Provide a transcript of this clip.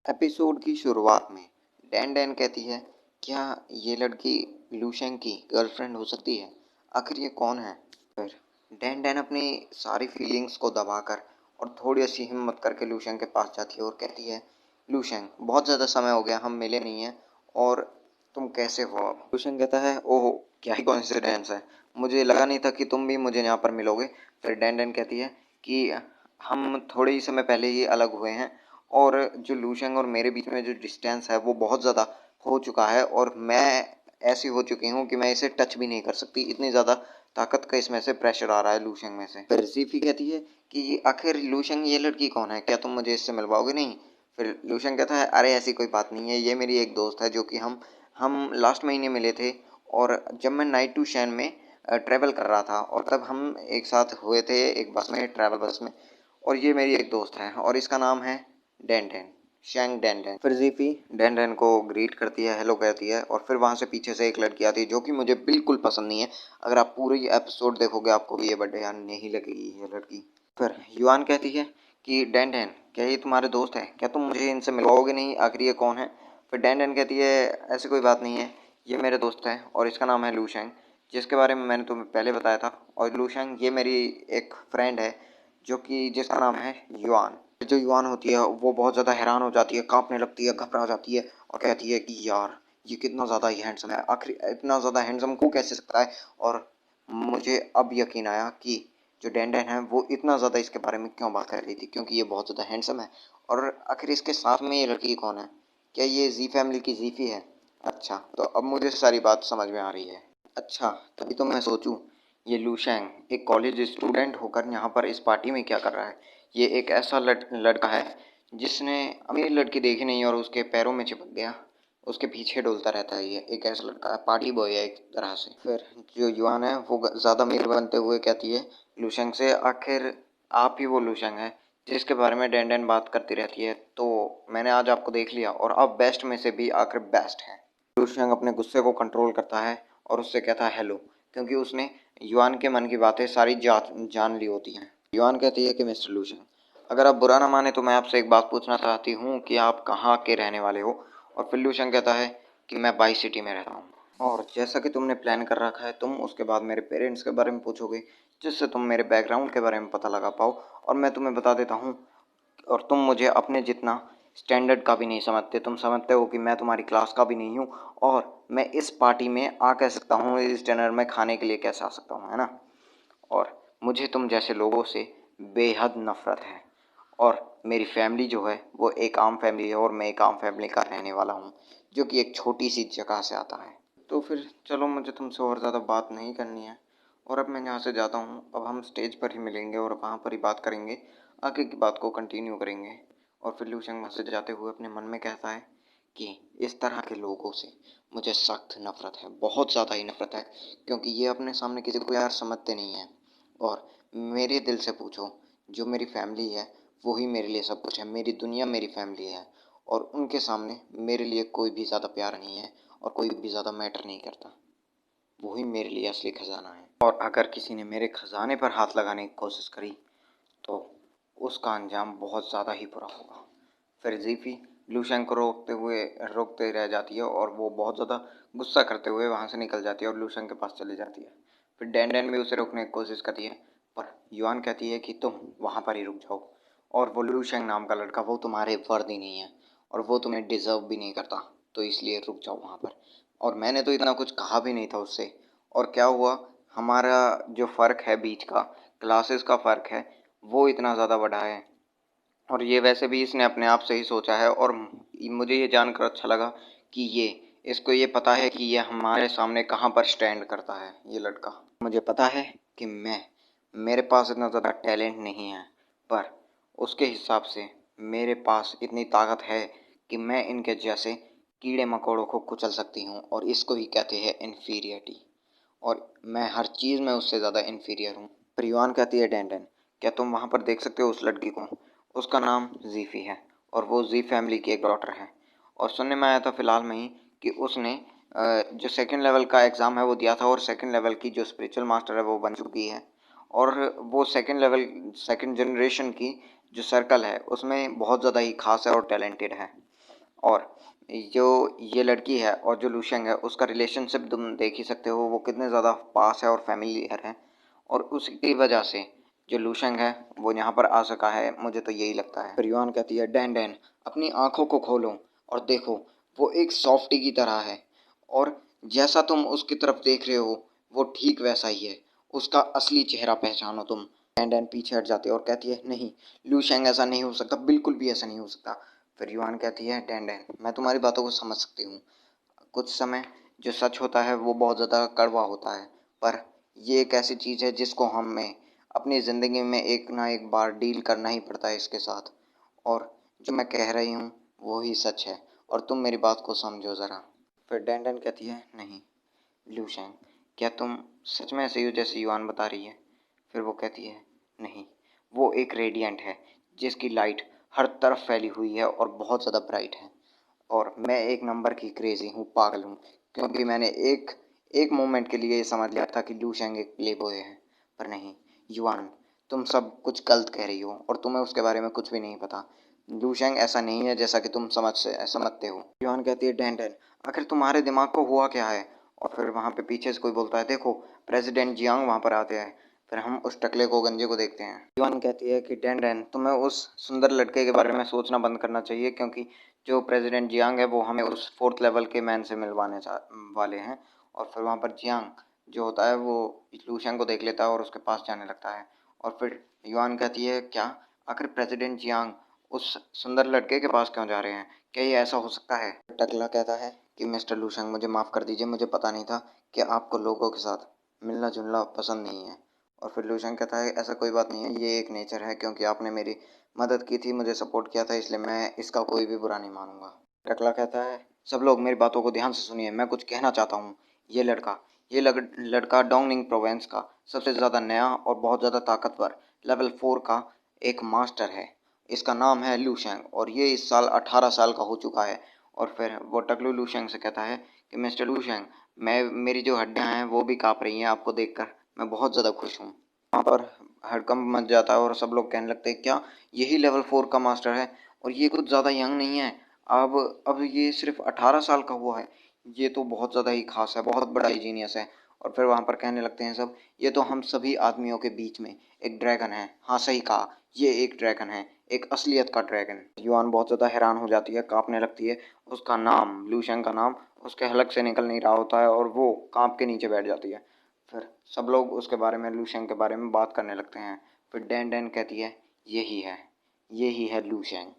Episode की शुरुआत में डैन डैन कहती है, क्या ये लड़की लूशेंग की गर्लफ्रेंड हो सकती है? आखिर ये कौन है? फिर डैन डैन अपनी सारी फीलिंग्स को दबाकर और थोड़ी सी हिम्मत करके लूशेंग के पास जाती है और कहती है, लूशेंग बहुत ज़्यादा समय हो गया, हम मिले नहीं हैं और तुम कैसे हो अब? लूशेंग कहता है, ओह क्या ही कोइंसिडेंस है, मुझे लगा नहीं था कि तुम भी मुझे यहाँ पर मिलोगे। फिर डैन डैन कहती है कि हम थोड़े ही समय पहले ही अलग हुए हैं और जो लूशेंग और मेरे बीच में जो डिस्टेंस है वो बहुत ज़्यादा हो चुका है और मैं ऐसी हो चुकी हूँ कि मैं इसे टच भी नहीं कर सकती, इतनी ज़्यादा ताकत का इसमें से प्रेशर आ रहा है लूशेंग में से। फिर सीफी कहती है कि आखिर लूशेंग ये लड़की कौन है, क्या तुम मुझे इससे मिलवाओगे नहीं? फिर लूशेंग कहता है, अरे ऐसी कोई बात नहीं है, ये मेरी एक दोस्त है जो कि हम लास्ट महीने मिले थे और जब मैं नाइट टू शैन में ट्रैवल कर रहा था और तब हम एक साथ हुए थे एक बस में, ट्रैवल बस में, और ये मेरी एक दोस्त है और इसका नाम है डैन डैन, शैंग डैन डैन। फिर जीपी डैन डैन को ग्रीट करती है, हेलो कहती है और फिर वहाँ से पीछे से एक लड़की आती है जो कि मुझे बिल्कुल पसंद नहीं है। अगर आप पूरी एपिसोड देखोगे आपको भी ये बर्थडे याद नहीं लगेगी ये लड़की। फिर युआन कहती है कि डैन डैन क्या ये तुम्हारे दोस्त हैं, क्या तुम मुझे इनसे मिलवाओगे नहीं, आखिर ये कौन है? फिर डैन डैन कहती है, ऐसी कोई बात नहीं है, ये मेरे दोस्त हैं और इसका नाम है लूशेंग, जिसके बारे में मैंने तुम्हें पहले बताया था, और लूशेंग ये मेरी एक फ्रेंड है जो कि जिसका नाम है युआन। जो युआन होती है वो बहुत ज़्यादा हैरान हो जाती है, कांपने लगती है, घबरा जाती है और कहती है कि यार ये कितना ज़्यादा ही हैंडसम है, आखिर इतना ज़्यादा हैंडसम को कैसे सकता है? और मुझे अब यकीन आया कि जो डैन डैन है वो इतना ज़्यादा इसके बारे में क्यों बात कर रही थी, क्योंकि ये बहुत ज़्यादा हैंडसम है। और आखिर इसके साथ में ये लड़की कौन है? क्या ये जी फैमिली की जीफी है? अच्छा, तो अब मुझे सारी बात समझ में आ रही है। अच्छा, तभी तो मैं सोचूं ये लूशैंग एक कॉलेज स्टूडेंट होकर यहाँ पर इस पार्टी में क्या कर रहा है? ये एक ऐसा लड़का है जिसने अमीर लड़की देखी नहीं और उसके पैरों में चिपक गया, उसके पीछे डोलता रहता है। ये एक ऐसा लड़का है, पार्टी बॉय है एक तरह से। फिर जो युवान है वो ज़्यादा अमीर बनते हुए कहती है लूशेंग से, आखिर आप ही वो लूशेंग है जिसके बारे में डैन डैन बात करती रहती है, तो मैंने आज आपको देख लिया और आप बेस्ट में से भी आखिर बेस्ट हैं। लूशेंग अपने गुस्से को कंट्रोल करता है और उससे कहता है हेलो, क्योंकि उसने युआन के मन की बातें सारी जान ली होती हैं। युआन कहती है कि मिस्टर लूशेंग, अगर आप बुरा ना माने तो मैं आपसे एक बात पूछना चाहती हूँ कि आप कहाँ के रहने वाले हो? और फिर लूशेंग कहता है कि मैं बाई सिटी में रहता हूँ, और जैसा कि तुमने प्लान कर रखा है तुम उसके बाद मेरे पेरेंट्स के बारे में पूछोगे, जिससे तुम मेरे बैकग्राउंड के बारे में पता लगा पाओ। और मैं तुम्हें बता देता हूँ, और तुम मुझे अपने जितना स्टैंडर्ड का भी नहीं समझते, तुम समझते हो कि मैं तुम्हारी क्लास का भी नहीं हूँ और मैं इस पार्टी में आ कह सकता हूँ, इस डिनर में खाने के लिए कैसे आ सकता हूँ, है ना? और मुझे तुम जैसे लोगों से बेहद नफ़रत है और मेरी फैमिली जो है वो एक आम फैमिली है और मैं एक आम फैमिली का रहने वाला हूँ जो कि एक छोटी सी जगह से आता है। तो फिर चलो, मुझे तुमसे और ज़्यादा बात नहीं करनी है और अब मैं यहाँ से जाता हूँ। अब हम स्टेज पर ही मिलेंगे और वहाँ पर ही बात करेंगे, आगे की बात को कंटिन्यू करेंगे। और फिर लूशेंग वहाँ से जाते हुए अपने मन में कहता है कि इस तरह के लोगों से मुझे सख्त नफ़रत है, बहुत ज़्यादा ही नफ़रत है, क्योंकि ये अपने सामने किसी को यार समझते नहीं हैं। और मेरे दिल से पूछो, जो मेरी फैमिली है वही मेरे लिए सब कुछ है, मेरी दुनिया मेरी फैमिली है और उनके सामने मेरे लिए कोई भी ज़्यादा प्यार नहीं है और कोई भी ज़्यादा मैटर नहीं करता, वही मेरे लिए असली खजाना है। और अगर किसी ने मेरे खजाने पर हाथ लगाने की कोशिश करी तो उसका अंजाम बहुत ज़्यादा ही बुरा होगा। फिर जीफी लूशेंग को रोकते रह जाती है और वो बहुत ज़्यादा गुस्सा करते हुए वहाँ से निकल जाती है और लूशेंग के पास चली जाती है। फिर डैन डैन भी उसे रोकने की कोशिश करती है, पर युआन कहती है कि तुम वहाँ पर ही रुक जाओ, और वो लूशेंग नाम का लड़का वो तुम्हारे वर्दी नहीं है और वो तुम्हें डिज़र्व भी नहीं करता, तो इसलिए रुक जाओ वहाँ पर। और मैंने तो इतना कुछ कहा भी नहीं था उससे, और क्या हुआ, हमारा जो फ़र्क है बीच का, क्लासेस का फ़र्क है, वो इतना ज़्यादा बड़ा है। और ये वैसे भी इसने अपने आप से ही सोचा है और मुझे ये जानकर अच्छा लगा कि इसको ये पता है कि ये हमारे सामने कहाँ पर स्टैंड करता है ये लड़का। मुझे पता है कि मेरे पास इतना ज़्यादा टैलेंट नहीं है, पर उसके हिसाब से मेरे पास इतनी ताकत है कि मैं इनके जैसे कीड़े मकोड़ों को कुचल सकती हूँ, और इसको ही कहते हैं इन्फीरियरिटी। और मैं हर चीज़ में उससे ज़्यादा इन्फीरियर हूँ। परिवान कहती है, डैन डैन क्या तुम वहाँ पर देख सकते हो उस लड़की को? उसका नाम जीफ़ी है और वो जी फैमिली की एक डॉटर है। और सुनने में आया था फ़िलहाल में ही कि उसने जो सेकंड लेवल का एग्ज़ाम है वो दिया था और सेकंड लेवल की जो स्पिरिचुअल मास्टर है वो बन चुकी है। और वो सेकंड जनरेशन की जो सर्कल है उसमें बहुत ज़्यादा ही खास है और टैलेंटेड है। और जो ये लड़की है और जो लूशेंग है उसका रिलेशनशिप तुम देख ही सकते हो वो कितने ज़्यादा पास है और फैमिलियर है, और उसकी वजह से जो लूशेंग है वो यहाँ पर आ सका है, मुझे तो यही लगता है। फिर युआन कहती है डैन डैन अपनी आंखों को खोलो और देखो, वो एक सॉफ्टी की तरह है और जैसा तुम उसकी तरफ देख रहे हो वो ठीक वैसा ही है, उसका असली चेहरा पहचानो तुम। डैन डैन पीछे हट जाती है और कहती है नहीं लूशेंग, ऐसा नहीं हो सकता, बिल्कुल भी ऐसा नहीं हो सकता। फिर युआन कहती है डैन डैन मैं तुम्हारी बातों को समझ सकती हूँ, कुछ समय जो सच होता है वो बहुत ज़्यादा कड़वा होता है, पर ये एक ऐसी चीज़ है जिसको हमें अपनी ज़िंदगी में एक ना एक बार डील करना ही पड़ता है इसके साथ, और जो मैं कह रही हूँ वो ही सच है और तुम मेरी बात को समझो ज़रा। फिर डैन डैन कहती है नहीं लूशेंग, क्या तुम सच में ऐसे ही हो जैसे युआन बता रही है? फिर वो कहती है नहीं, वो एक रेडिएंट है जिसकी लाइट हर तरफ फैली हुई है और बहुत ज़्यादा ब्राइट है, और मैं एक नंबर की क्रेज़ी हूँ, पागल हूँ, क्योंकि मैंने एक एक मोमेंट के लिए ये समझ लिया था कि लू शेंग एक प्ले बॉय है। पर नहीं युआन, तुम सब कुछ गलत कह रही हो और तुम्हें उसके बारे में कुछ भी नहीं पता। लू शेंग ऐसा नहीं है जैसा कि तुम समझते हो। युआन कहती है डैन डैन आखिर तुम्हारे दिमाग को हुआ क्या है? और फिर वहाँ पे पीछे से कोई बोलता है देखो प्रेसिडेंट जियांग वहाँ पर आते हैं। फिर हम उस टकले को गंजे को देखते हैं। युआन कहती है कि डैन डैन तुम्हें उस सुंदर लड़के के बारे में सोचना बंद करना चाहिए, क्योंकि जो प्रेसिडेंट जियांग है वो हमें उस फोर्थ लेवल के मैन से मिलवाने वाले हैं। और फिर वहाँ पर जियांग जो होता है वो लूशेंग को देख लेता है और उसके पास जाने लगता है। और फिर युआन कहती है क्या आखिर प्रेसिडेंट जियांग उस सुंदर लड़के के पास क्यों जा रहे हैं? क्या ये ऐसा हो सकता है? टकला कहता है कि मिस्टर लूशेंग मुझे माफ़ कर दीजिए, मुझे पता नहीं था कि आपको लोगों के साथ मिलना जुलना पसंद नहीं है। और फिर लूशेंग कहता है ऐसा कोई बात नहीं है, ये एक नेचर है, क्योंकि आपने मेरी मदद की थी, मुझे सपोर्ट किया था, इसलिए मैं इसका कोई भी बुरा नहीं मानूंगा। टकला कहता है सब लोग मेरी बातों को ध्यान से सुनिए, मैं कुछ कहना चाहता हूँ। ये लड़का लड़का डोंगनिंग प्रोवेंस का सबसे ज़्यादा नया और बहुत ज़्यादा ताकतवर लेवल 4 का एक मास्टर है। इसका नाम है लूशेंग और ये इस साल 18 साल का हो चुका है। और फिर वो टकलू लूशेंग से कहता है कि मिस्टर लूशेंग, मैं मेरी जो हड्डियां हैं वो भी काँप रही हैं आपको देखकर, मैं बहुत ज़्यादा खुश हूँ। वहाँ पर हड़कंप मच जाता है और सब लोग कहने लगते हैं क्या यही लेवल 4 का मास्टर है? और ये कुछ ज़्यादा यंग नहीं है, अब ये सिर्फ 18 साल का हुआ है, ये तो बहुत ज़्यादा ही खास है, बहुत बड़ा ही जीनियस है। और फिर वहाँ पर कहने लगते हैं सब ये तो हम सभी आदमियों के बीच में एक ड्रैगन है। हाँ सही कहा, ये एक ड्रैगन है, एक असलियत का ड्रैगन। युआन बहुत ज़्यादा हैरान हो जाती है, कांपने लगती है, उसका नाम लूशेंग का नाम उसके हलक से निकल नहीं रहा होता है और वो कांप के नीचे बैठ जाती है। फिर सब लोग उसके बारे में लूशेंग के बारे में बात करने लगते हैं। फिर डैन डैन कहती है यही है लूशेंग।